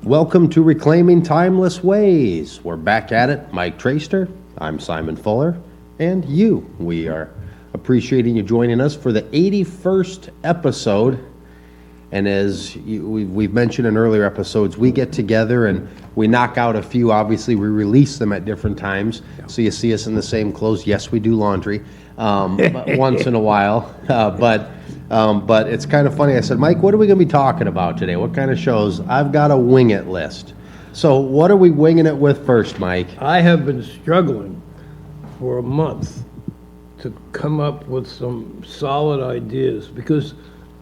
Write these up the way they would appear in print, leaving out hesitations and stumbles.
Welcome to Reclaiming Timeless Ways. We're back at it. Mike Traster, I'm Simon Fuller, and we are appreciating you joining us for the 81st episode. And as we've mentioned in earlier episodes, we get together and we knock out a few. Obviously, we release them at different times, so you see us in the same clothes. Yes, we do laundry once in a while, but it's kind of funny. I said, Mike, what are we going to be talking about today? What kind of shows? I've got a wing it list. So what are we winging it with first, Mike? I have been struggling for a month to come up with some solid ideas because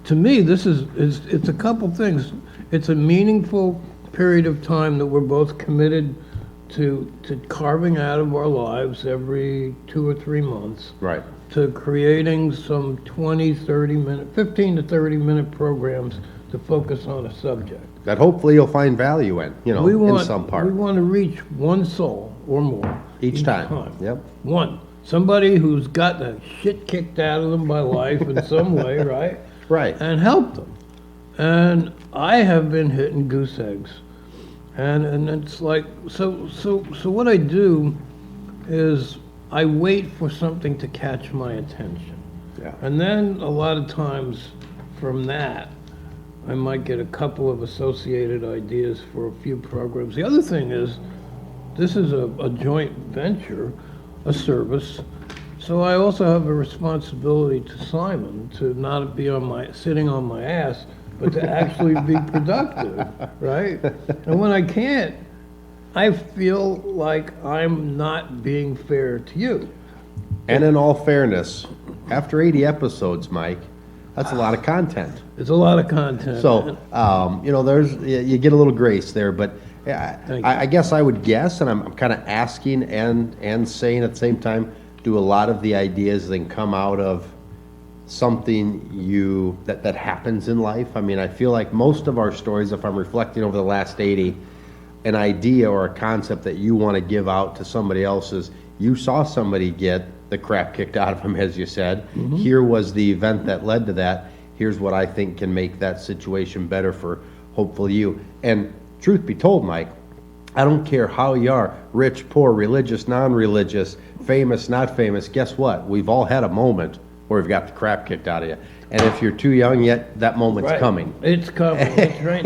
to me this it's a couple things. It's a meaningful period of time that we're both committed to carving out of our lives every 2 or 3 months. Right. To creating some 20, 30 minute, 15 to 30 minute programs to focus on a subject. That hopefully you'll find value in, in some part. We want to reach one soul or more. Each time. Yep. One. Somebody who's got the shit kicked out of them by life in some way, right? Right. And help them. And I have been hitting goose eggs. And it's like, so what I do is I wait for something to catch my attention. Yeah. And then a lot of times from that, I might get a couple of associated ideas for a few programs. The other thing is, this is a joint venture, a service, so I also have a responsibility to Simon to not be sitting on my ass, but to actually be productive, right? And when I can't, I feel like I'm not being fair to you. And in all fairness, after 80 episodes, Mike, that's a lot of content. It's a lot of content. So, you get a little grace there, but I guess I would guess, and I'm kind of asking and saying at the same time, do a lot of the ideas then come out of something that happens in life? I mean, I feel like most of our stories, if I'm reflecting over the last 80, an idea or a concept that you want to give out to somebody else is you saw somebody get the crap kicked out of them, as you said. Mm-hmm. Here was the event that led to that. Here's what I think can make that situation better for hopefully you. And truth be told, Mike, I don't care how you are, rich, poor, religious, non-religious, famous, not famous, guess what? We've all had a moment where we've got the crap kicked out of you. And if you're too young yet, that moment's coming. It's coming. It's right.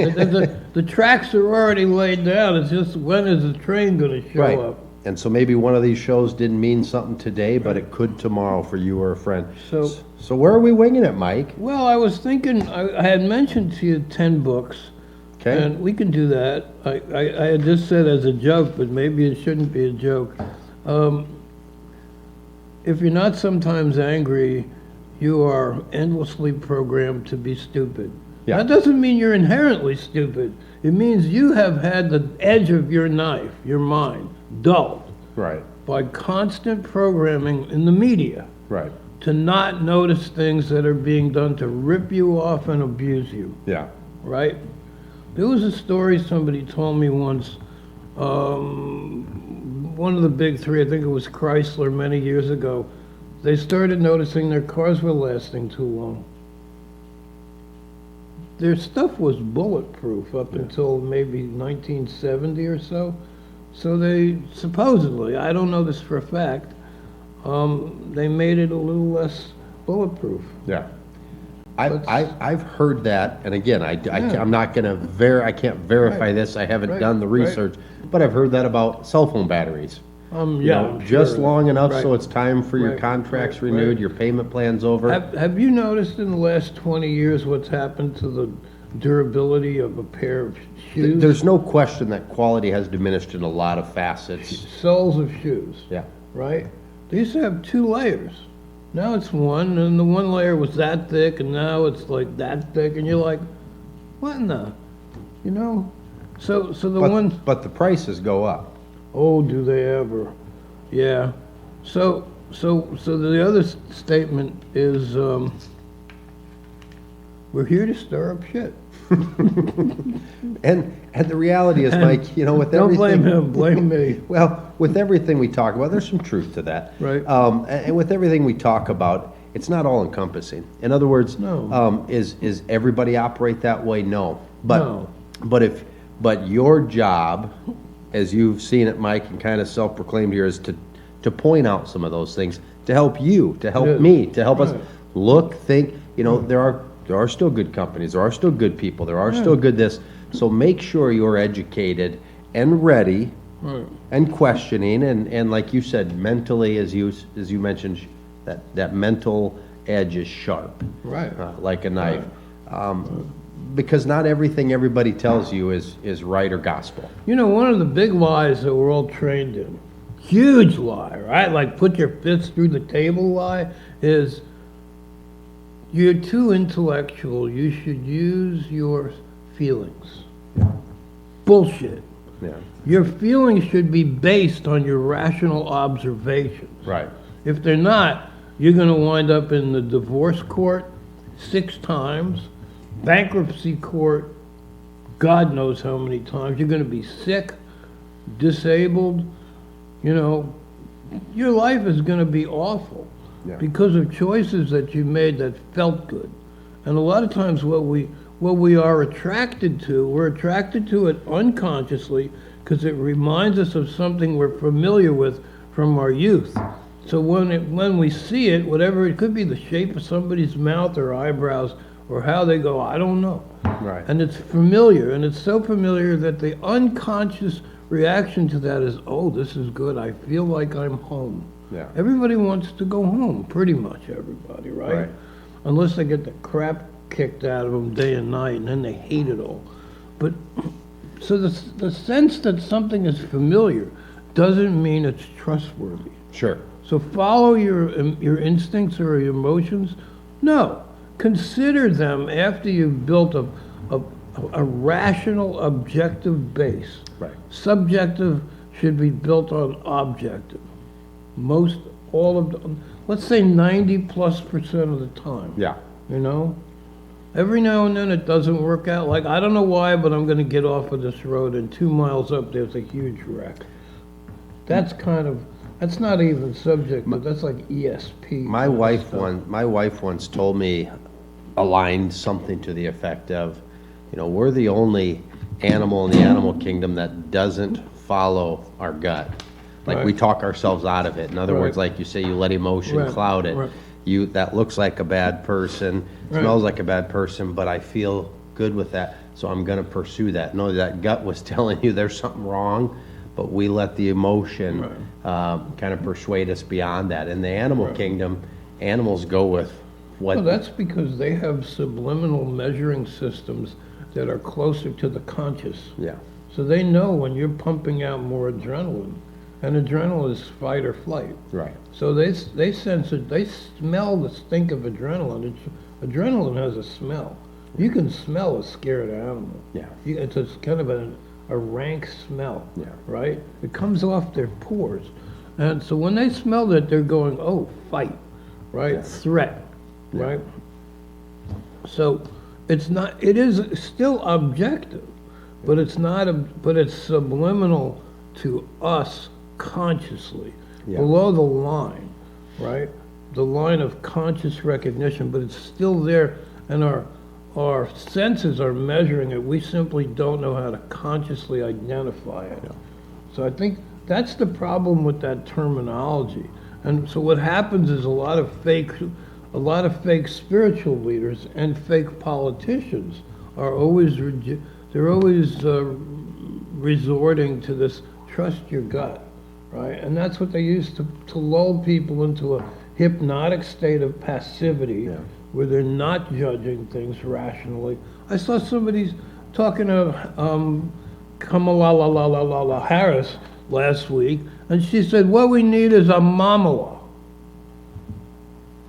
The tracks are already laid down. It's just when is the train going to show up? And so maybe one of these shows didn't mean something today, but it could tomorrow for you or a friend. So where are we winging it, Mike? Well, I was thinking, I had mentioned to you 10 books. Okay. And we can do that. I had just said as a joke, but maybe it shouldn't be a joke. If you're not sometimes angry, you are endlessly programmed to be stupid. Yeah. That doesn't mean you're inherently stupid. It means you have had the edge of your knife, your mind, dulled. Right. By constant programming in the media. Right. To not notice things that are being done to rip you off and abuse you. Yeah. Right? There was a story somebody told me once. One of the big three, I think it was Chrysler many years ago, they started noticing their cars were lasting too long. Their stuff was bulletproof up until maybe 1970 or so. So they supposedly, I don't know this for a fact, they made it a little less bulletproof. Yeah. I've heard that, and again, I'm not going to I can't verify this. I haven't done the research, but I've heard that about cell phone batteries. Just long enough so it's time for your contracts renewed, your payment plan's over. Have you noticed in the last 20 years what's happened to the durability of a pair of shoes? There's no question that quality has diminished in a lot of facets. Soles of shoes. Yeah. Right? They used to have 2 layers. Now it's one, and the one layer was that thick, and now it's like that thick, and you're like, what in the, So But the prices go up. Oh, do they ever? Yeah. So the other statement is, we're here to stir up shit. And the reality is, Mike, with Don't everything... blame him, blame me. Well, with everything we talk about, there's some truth to that. Right. And with everything we talk about, it's not all encompassing. In other words, No. Is everybody operate that way? No. No. But if But your job, as you've seen it, Mike, and kind of self-proclaimed here, is to point out some of those things, to help you, to help Yes. me, to help us Right. look, think, there are still good companies, there are still good people, there are still good this. So make sure you're educated and ready Right. and questioning, and like you said, mentally, as you mentioned, that mental edge is sharp, Right. like a knife. Because not everything everybody tells you is right or gospel. You know, one of the big lies that we're all trained in, huge lie, right? Like put your fist through the table lie, is you're too intellectual. You should use your feelings. Bullshit. Yeah. Your feelings should be based on your rational observations. Right. If they're not, you're going to wind up in the divorce court 6 times, bankruptcy court, God knows how many times. You're going to be sick, disabled, your life is going to be awful Yeah. because of choices that you made that felt good. And a lot of times what we are attracted to, we're attracted to it unconsciously because it reminds us of something we're familiar with from our youth. So when we see it, whatever it could be, the shape of somebody's mouth or eyebrows or how they go, I don't know. Right. And it's familiar, and it's so familiar that the unconscious reaction to that is, oh, this is good. I feel like I'm home. Yeah. Everybody wants to go home, pretty much everybody, right? Right. Unless they get the crap kicked out of them day and night, and then they hate it all. But so the sense that something is familiar doesn't mean it's trustworthy. Sure. So follow your instincts or your emotions. No, consider them after you've built a rational, objective base. Right. Subjective should be built on objective. Let's say 90+% of the time. Yeah. Every now and then it doesn't work out. Like, I don't know why, but I'm gonna get off of this road and 2 miles up there's a huge wreck. That's not even subjective, that's like ESP. My wife once told me a line, something to the effect of, we're the only animal in the animal kingdom that doesn't follow our gut. Like, we Right. talk ourselves out of it. In other words, Right. like you say, you let emotion Right, cloud it. right. That looks like a bad person, Right. smells like a bad person, but I feel good with that, so I'm gonna pursue that. No, that gut was telling you there's something wrong, but we let the emotion kind of persuade us beyond that. In the animal kingdom, animals go with what. Well, that's because they have subliminal measuring systems that are closer to the conscious. Yeah. So they know when you're pumping out more adrenaline, and adrenaline is fight or flight. Right. So they sense it, they smell the stink of adrenaline. Adrenaline has a smell. You can smell a scared animal. Yeah. It's kind of a rank smell, Yeah. right? It comes off their pores. And so when they smell that, they're going, oh, fight, right? Yeah. Threat, right? So it is still objective, but it's subliminal to us consciously, Yeah. below the line, right? The line of conscious recognition, but it's still there, and our senses are measuring it. We simply don't know how to consciously identify it. So I think that's the problem with that terminology. And so what happens is a lot of fake spiritual leaders and fake politicians are always resorting to this trust your gut, right? And that's what they use to lull people into a hypnotic state of passivity where they're not judging things rationally. I saw somebody talking to Kamala Harris last week, and she said, what we need is a mamala.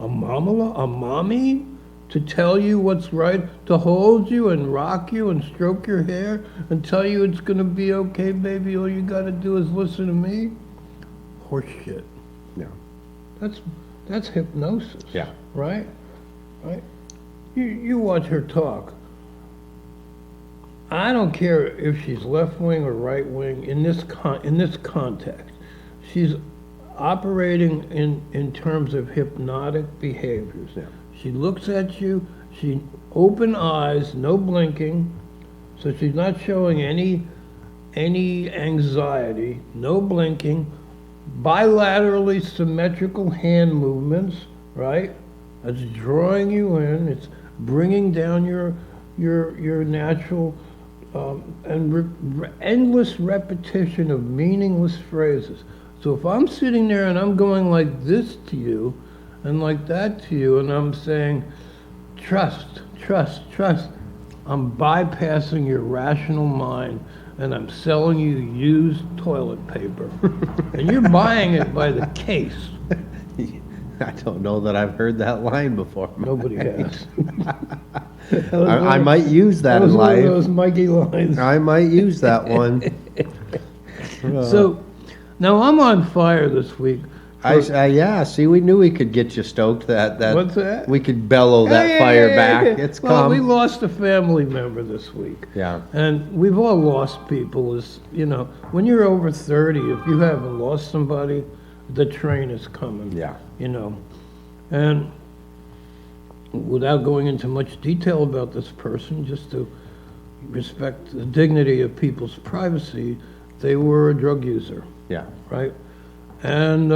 A mamala? A mommy? To tell you what's right, to hold you and rock you and stroke your hair and tell you it's gonna be okay, baby, all you gotta do is listen to me? Horse shit. Yeah. That's hypnosis. Yeah. Right? Right? You watch her talk. I don't care if she's left wing or right wing in this context. She's operating in terms of hypnotic behaviors. Yeah. She looks at you, she open eyes, no blinking, So she's not showing any anxiety, no blinking, bilaterally symmetrical hand movements, right? It's drawing you in, it's bringing down your natural, endless repetition of meaningless phrases. So if I'm sitting there and I'm going like this to you, and like that to you, and I'm saying, trust, trust, trust, I'm bypassing your rational mind, and I'm selling you used toilet paper. And you're buying it by the case. I don't know that I've heard that line before. Nobody has. I might use that in One of life. those Mikey lines. I might use that one. So, now I'm on fire this week. Yeah, see, we knew we could get you stoked, that What's that? we could bellow that Yeah, fire yeah, back. yeah. It's Well, we come. lost a family member this week. Yeah, And we've all lost people. When you're over 30, if you haven't lost somebody, the train is coming. yeah, And without going into much detail about this person, just to respect the dignity of people's privacy, they were a drug user, yeah, right? And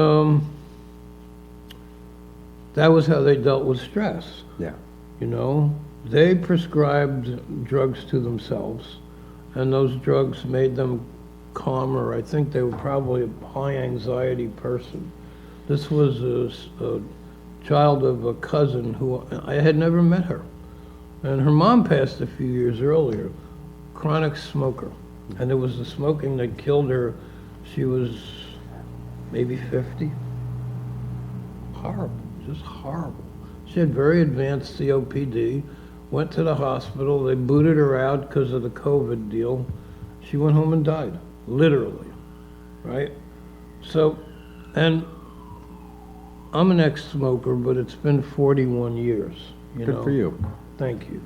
that was how they dealt with stress. yeah, They prescribed drugs to themselves, and those drugs made them calmer. I think they were probably a high anxiety person. This was a child of a cousin who I had never met her. And her mom passed a few years earlier, chronic smoker. And it was the smoking that killed her. She was maybe 50. Horrible, just horrible. She had very advanced COPD, went to the hospital, they booted her out because of the COVID deal. She went home and died, literally, right? So, and I'm an ex-smoker, but it's been 41 years, good for you. Thank you.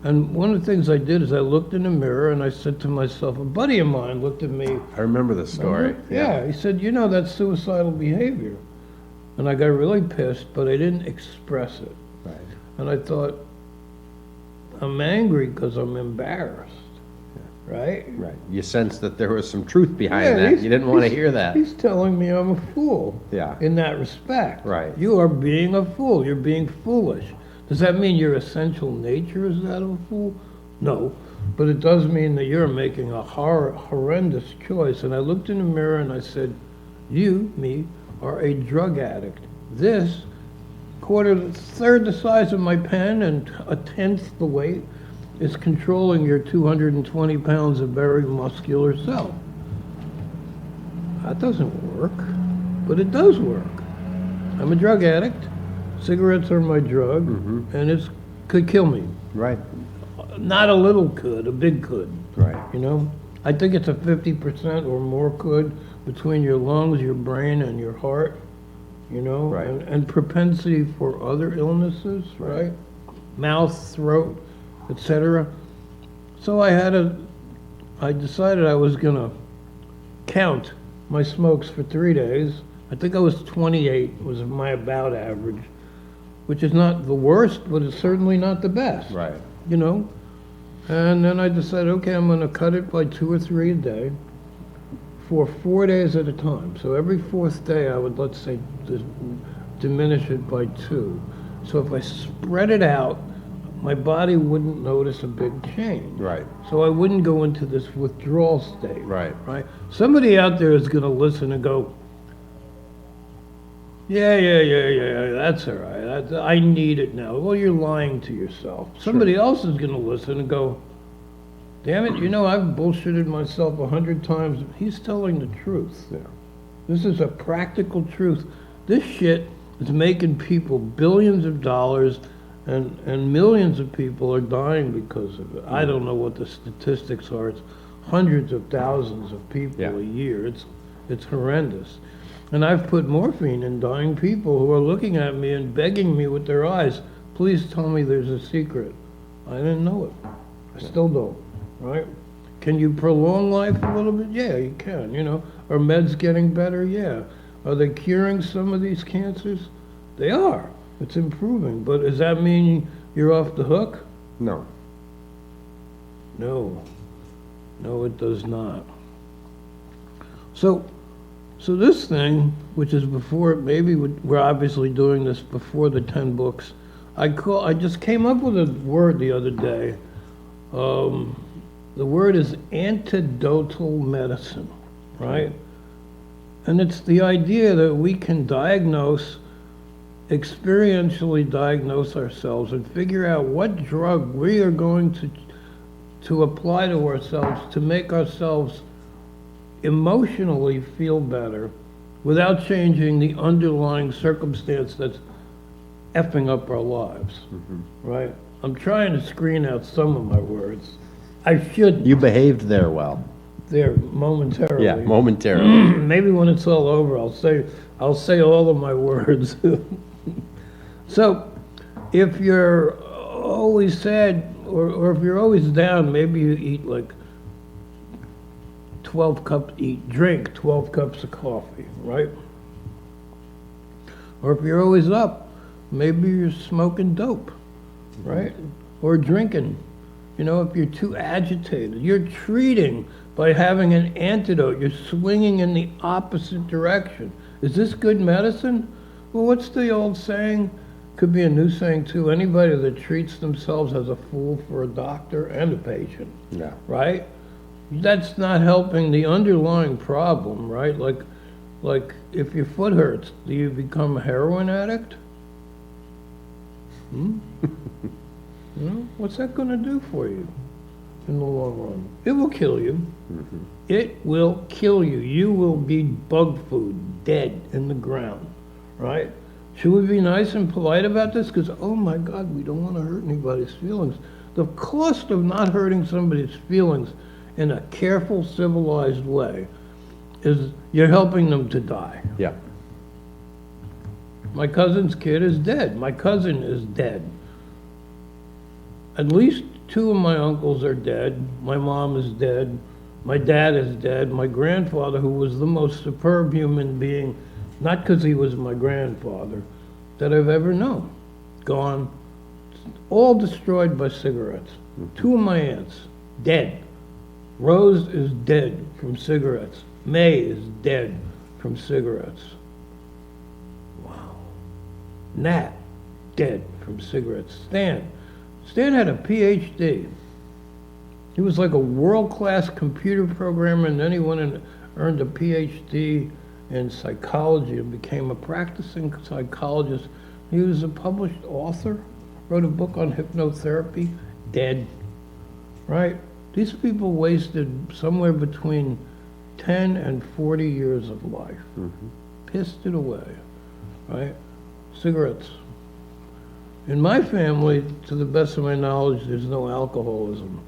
And one of the things I did is I looked in the mirror and I said to myself, a buddy of mine looked at me. I remember the story. Yeah, he said, that's suicidal behavior. And I got really pissed, but I didn't express it. Right. And I thought, I'm angry because I'm embarrassed, right? Right. You sensed that there was some truth behind Yeah, that. You didn't want to hear that. He's telling me I'm a fool. Yeah. In that respect. Right. You are being a fool. You're being foolish. Does that mean your essential nature is that of a fool? No. But it does mean that you're making a horrendous choice. And I looked in the mirror and I said, you, me, are a drug addict. This, third the size of my pen and a tenth the weight, is controlling your 220 pounds of very muscular self. That doesn't work, but it does work. I'm a drug addict. Cigarettes are my drug, and it could kill me. Right. Not a little could, a big could. Right. I think it's a 50% or more could between your lungs, your brain, and your heart. Right. And propensity for other illnesses, right? Mouth, throat, etc. So I decided I was gonna count my smokes for 3 days. I think I was 28 was my about average, which is not the worst, but it's certainly not the best. Right. And then I decided, okay, I'm gonna cut it by 2 or 3 a day for 4 days at a time. So every fourth day I would, let's say, diminish it by 2. So if I spread it out, my body wouldn't notice a big change. Right. So I wouldn't go into this withdrawal state. Right. Right? Somebody out there is gonna listen and go, yeah, that's all right. I need it now. Well, you're lying to yourself. Somebody else is gonna listen and go, damn it, I've bullshitted myself 100 times. He's telling the truth. Yeah. This is a practical truth. This shit is making people billions of dollars, and millions of people are dying because of it. I don't know what the statistics are. It's hundreds of thousands of people Yeah. a year. It's horrendous. And I've put morphine in dying people who are looking at me and begging me with their eyes, please tell me there's a secret. I didn't know it. I still don't, right? Can you prolong life a little bit? Yeah, you can, Are meds getting better? Yeah. Are they curing some of these cancers? They are. It's improving. But does that mean you're off the hook? No. No. No, it does not. So, so this thing, which is before, maybe we're obviously doing this before the 10 books. I just came up with a word the other day. The word is antidotal medicine, right? And it's the idea that we can experientially diagnose ourselves and figure out what drug we are going to apply to ourselves to make ourselves emotionally feel better without changing the underlying circumstance that's effing up our lives, right? I'm trying to screen out some of my words. I should You behaved there well. there momentarily. Yeah, momentarily. Maybe when it's all over, I'll say all of my words. So, if you're always sad or if you're always down, maybe you eat like drink 12 cups of coffee, right? Or if you're always up, maybe you're smoking dope, right? Or drinking. You know, if you're too agitated, you're treating by having an antidote. You're swinging in the opposite direction. Is this good medicine? Well, what's the old saying? Could be a new saying too. Anybody that treats themselves as a fool for a doctor and a patient, Yeah. right? That's not helping the underlying problem, right? Like if your foot hurts, do you become a heroin addict? You know, what's that going to do for you in the long run? It will kill you. It will kill you. You will be bug food, dead in the ground, right? Should we be nice and polite about this? Because, oh my God, we don't want to hurt anybody's feelings. The cost of not hurting somebody's feelings in a careful, civilized way is you're helping them to die. Yeah. My cousin's kid is dead. My cousin is dead. At least two of my uncles are dead. My mom is dead. My dad is dead. My grandfather, who was the most superb human being, not because he was my grandfather, that I've ever known, gone. All destroyed by cigarettes. Two of my aunts, dead. Rose is dead from cigarettes. May is dead from cigarettes. Wow. Nat, dead from cigarettes. Stan had a PhD. He was like a world-class computer programmer, and then he went and earned a PhD in psychology and became a practicing psychologist. He was a published author, wrote a book on hypnotherapy, dead, right? These people wasted somewhere between 10 and 40 years of life. Pissed it away, right? Cigarettes. In my family, to the best of my knowledge, there's no alcoholism.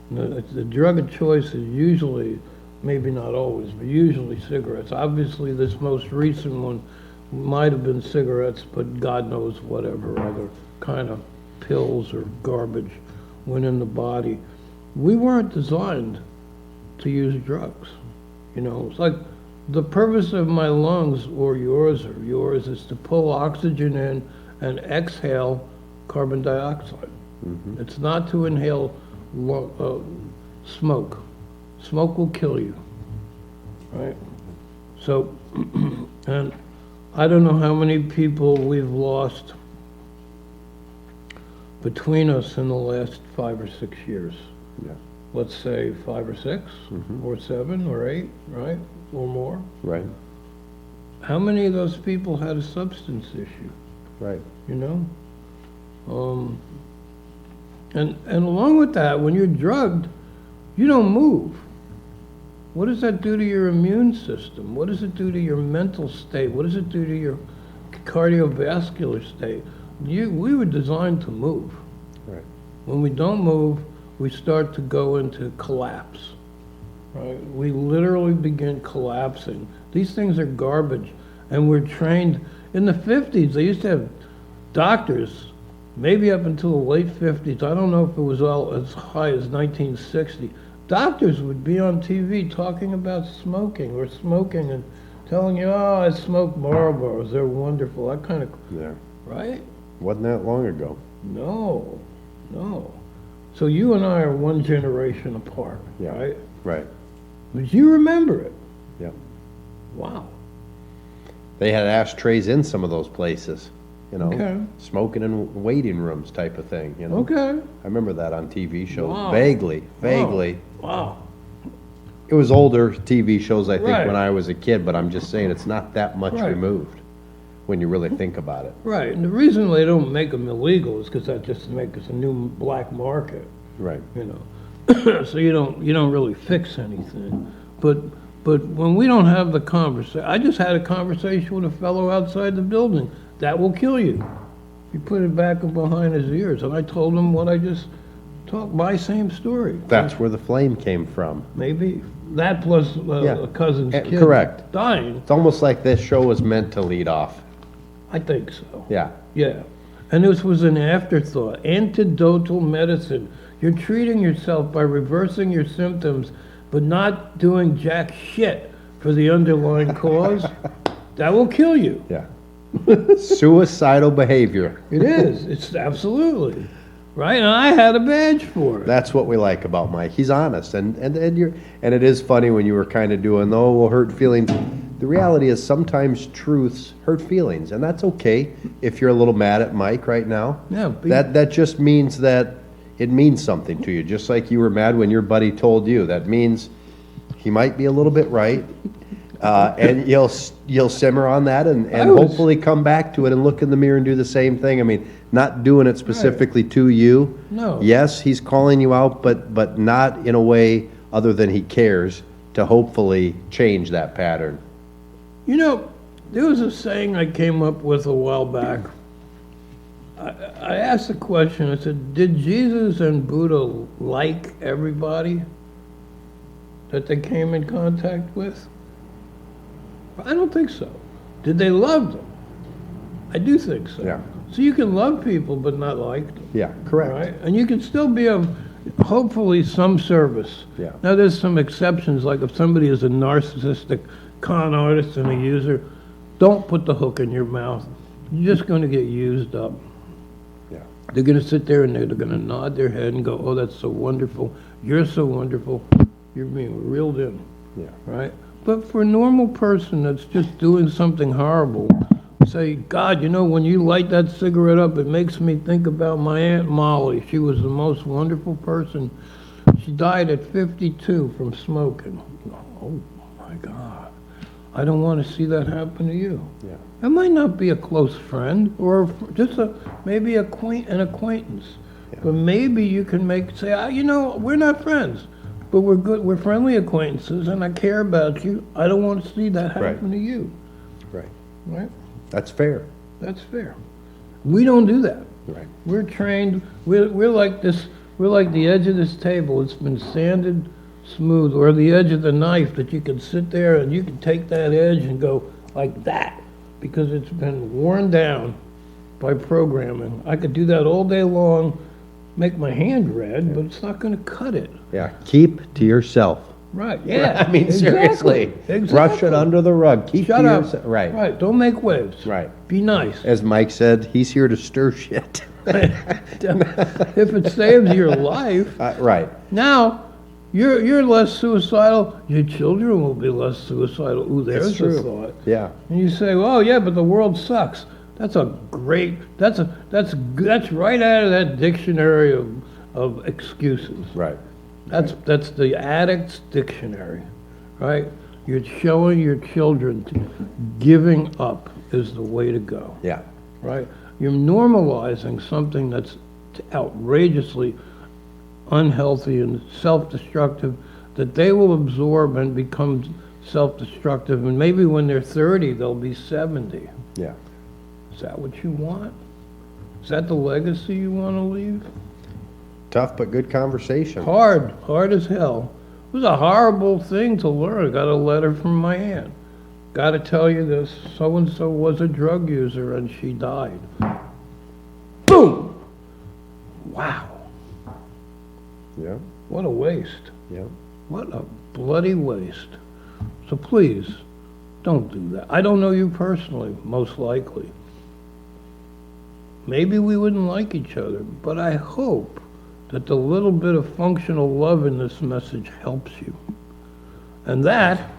The drug of choice is usually, maybe not always, but usually cigarettes. Obviously, this most recent one might have been cigarettes, but God knows whatever other kind of pills or garbage went in the body. We weren't designed to use drugs. You know, it's like the purpose of my lungs or yours is to pull oxygen in and exhale carbon dioxide. It's not to inhale smoke. Smoke will kill you, right? So, and I don't know how many people we've lost between us in the last 5 or 6 years. Yeah. Let's say 5 or 6, or 7 or 8, right? Or more. Right. How many of those people had a substance issue? Right. You know? And along with that, when you're drugged, you don't move. What does that do to your immune system? What does it do to your mental state? What does it do to your cardiovascular state? We were designed to move. Right. When we don't move, we start to go into collapse. Right? We literally begin collapsing. These things are garbage, and we're trained. In the 50s, they used to have doctors, maybe up until the late 50s. I don't know if it was all as high as 1960. Doctors would be on TV talking about smoking and telling you, oh, I smoke Marlboros, they're wonderful, that kind of, Yeah. right? Wasn't that long ago. No. So you and I are one generation apart, Yeah. right? Right. But you remember it. Yep. Wow. They had ashtrays in some of those places, you know, Okay. smoking in waiting rooms type of thing, you know. Okay. I remember that on TV shows, Wow. vaguely. Wow. It was older TV shows, I think, Right. when I was a kid, but I'm just saying it's not that much Right. removed when you really think about it. Right. And the reason they don't make them illegal is because that just makes us a new black market, Right. you know. So you don't really fix anything. But when we don't have the conversation, I just had a conversation with a fellow outside the building. That will kill you. You put it back behind his ears, and I told him what I just talked. My same story. That's where the flame came from. Maybe that plus Yeah. a cousin's kid Correct. dying. It's almost like this show was meant to lead off. I think so. Yeah. Yeah. And this was an afterthought. Antidotal medicine. You're treating yourself by reversing your symptoms, but not doing jack shit for the underlying cause. That will kill you. Yeah. Suicidal behavior. It is. It's absolutely. Right? And I had a badge for it. That's what we like about Mike. He's honest, and it is funny when you were kind of doing, oh, well, hurt feelings. The reality is sometimes truths hurt feelings, and that's okay if you're a little mad at Mike right now. Yeah, That just means that it means something to you, just like you were mad when your buddy told you. That means he might be a little bit right, and you'll simmer on that and I was- hopefully come back to it and look in the mirror and do the same thing. I mean, not doing it specifically to you. No. Yes, he's calling you out, but not in a way other than he cares to hopefully change that pattern. You know, there was a saying I came up with a while back. I asked the question, I said, did Jesus and Buddha like everybody that they came in contact with? I don't think so. Did they love them? I do think so. Yeah. So you can love people but not like them. Yeah, correct. Right? And you can still be of, hopefully, some service. Yeah. Now, there's some exceptions, like if somebody is a narcissistic con artist and a user, don't put the hook in your mouth. You're just going to get used up. Yeah. They're going to sit there and they're going to nod their head and go, oh, that's so wonderful. You're so wonderful. You're being reeled in, Yeah. right? But for a normal person that's just doing something horrible, say, God, you know, when you light that cigarette up, it makes me think about my Aunt Molly. She was the most wonderful person. She died at 52 from smoking. Oh, my God. I don't want to see that happen to you. Yeah. It might not be a close friend or just maybe an acquaintance. But maybe you can say, you know, we're not friends, but we're friendly acquaintances and I care about you. I don't want to see that happen to you. Right. Right? That's fair. That's fair. We don't do that. Right. We're trained, we're like this, we're like the edge of this table. It's been sanded smooth, or the edge of the knife that you can sit there and you can take that edge and go like that because it's been worn down by programming. I could do that all day long, make my hand red, but it's not going to cut it. Yeah. Keep to yourself. Right, yeah. I mean, seriously. Exactly. Brush it under the rug. Keep Shut to up. yourself. Right. Right, don't make waves. Right. Be nice. As Mike said, he's here to stir shit. If it saves your life, Right. now you're less suicidal. Your children will be less suicidal. Ooh, there's It's true. a thought. Yeah. And you say, "Oh yeah, but the world sucks." That's right out of that dictionary of excuses. Right. That's the addict's dictionary, right? You're showing your children giving up is the way to go. Yeah. Right? You're normalizing something that's outrageously unhealthy and self-destructive that they will absorb and become self-destructive. And maybe when they're 30, they'll be 70. Yeah. Is that what you want? Is that the legacy you want to leave? Tough but good conversation. Hard as hell. It was a horrible thing to learn. I got a letter from my aunt. Got to tell you this, so-and-so was a drug user and she died. Boom! Wow. Yeah. What a waste. Yeah. What a bloody waste. So please, don't do that. I don't know you personally, most likely. Maybe we wouldn't like each other, but I hope that the little bit of functional love in this message helps you. And that,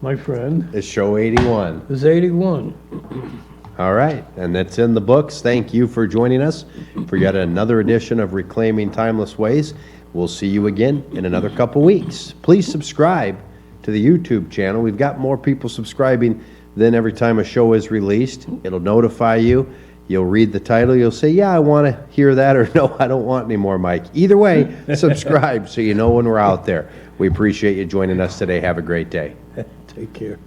my friend, It's show 81. is 81. All right, and that's in the books. Thank you for joining us for yet another edition of Reclaiming Timeless Ways. We'll see you again in another couple weeks. Please subscribe to the YouTube channel. We've got more people subscribing than every time a show is released. It'll notify you. You'll read the title. You'll say, yeah, I want to hear that, or no, I don't want any more, Mike. Either way, subscribe so you know when we're out there. We appreciate you joining us today. Have a great day. Take care.